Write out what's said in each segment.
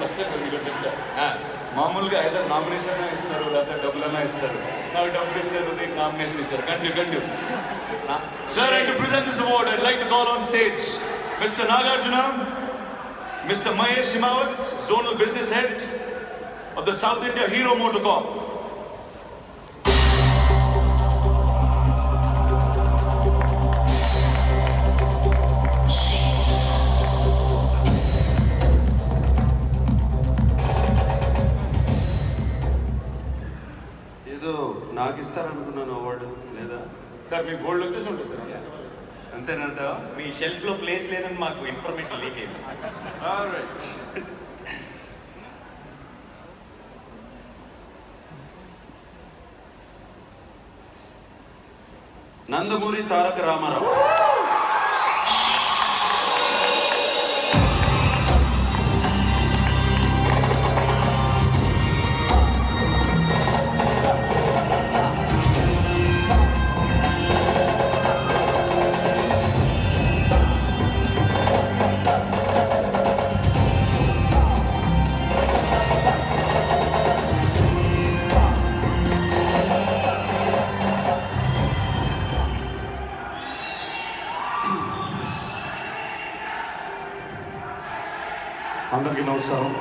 First చెప్తా మామూలుగా ఏదో నామినేషన్ ఇస్తారు లేకపోతే డబ్బులన్నా ఇస్తారు. నాకు డబ్బులు ఇచ్చారు, నీకు నామినేషన్ ఇచ్చారు. Continue. Sir, and to present this award, I'd like to call on stage Mr. Nagarjuna, Mr. Mahesh Himawat, Zonal Business Head of the South India Hero Motocorp. ఏదో నాకు ఇస్తారనుకున్నాను అవార్డు లేదా సార్ మీకు గోల్డ్ వచ్చేసి ఉంటుంది sir. అంతేనంట. మీ shelf లో place లేదని మాకు information leak అయింది. ఆల్రైట్. నందమూరి తారక రామారావు. అందరికీ నమస్కారం.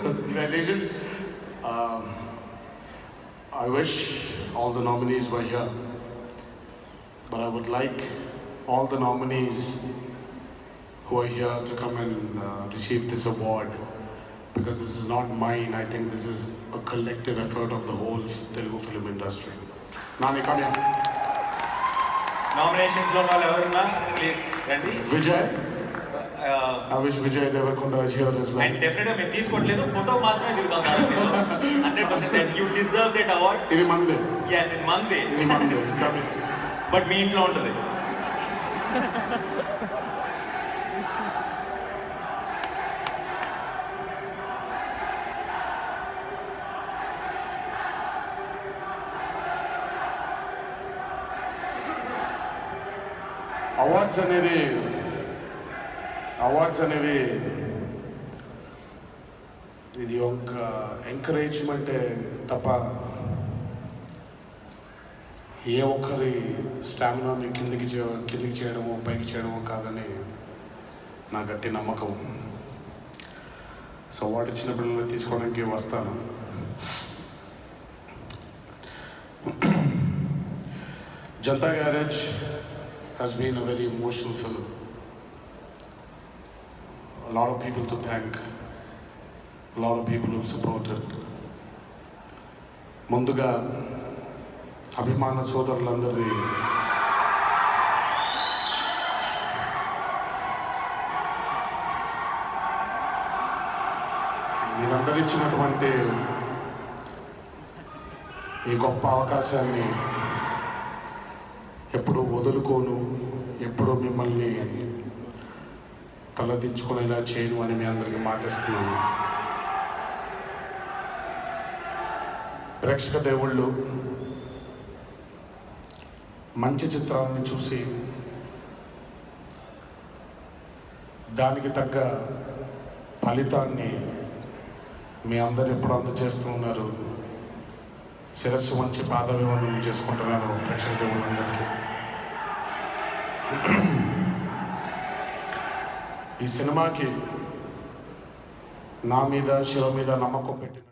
Congratulations. I wish all the nominees were here, but I would like all the nominees who are here to come and receive this award, because this is not mine. I think this is a collective effort of the whole Telugu film industry. Nani, come here. Nominations లో వాళ్ళు ఎవరున్నా please రండి. Vijay. I wish Vijay Devarakonda is here as well. And definite గా మేము తీసుకోవట్లేదు, photo మాత్రమే దిగుతాం. 100% you deserve that award. ఇది మంది. ఎస్, ఇది మంది. ఇది మంది. Come here. బట్ మీ ఇంట్లో ఉంటుంది. అవార్డ్స్ అనేవి ఇది ఒక ఎంకరేజ్మెంటే తప్ప ఏ ఒక్కరి స్టామినాని కిందికి చేయడమో పైకి చేయడమో కాదని నా గట్టి నమ్మకం. సో అవార్డు ఇచ్చిన పిల్లల్ని తీసుకోవడానికి వస్తాను. Janata garage has been a very emotional film. A lot of people to thank, a lot of people who've supported. ముందుగా అభిమాన సోదరులందరి మీరందరూ ఇచ్చినటువంటి ఈ గొప్ప అవకాశాన్ని ఎప్పుడూ వదులుకోను, ఎప్పుడూ మిమ్మల్ని తలదించుకునేలా చేయను అని మీ అందరికీ మాటిస్తున్నాను. ప్రేక్షక దేవుళ్ళు మంచి చిత్రాన్ని చూసి దానికి తగ్గ ఫలితాన్ని మీ అందరు ఎప్పుడు అందజేస్తూ ఉన్నారు. శిరస్సు మంచి పాదవివందనం చేసుకుంటున్నాను ప్రేక్షక దేవుళ్ళందరికీ. ఈ సినిమాకి నా మీద శివ మీద నమ్మకం పెట్టిన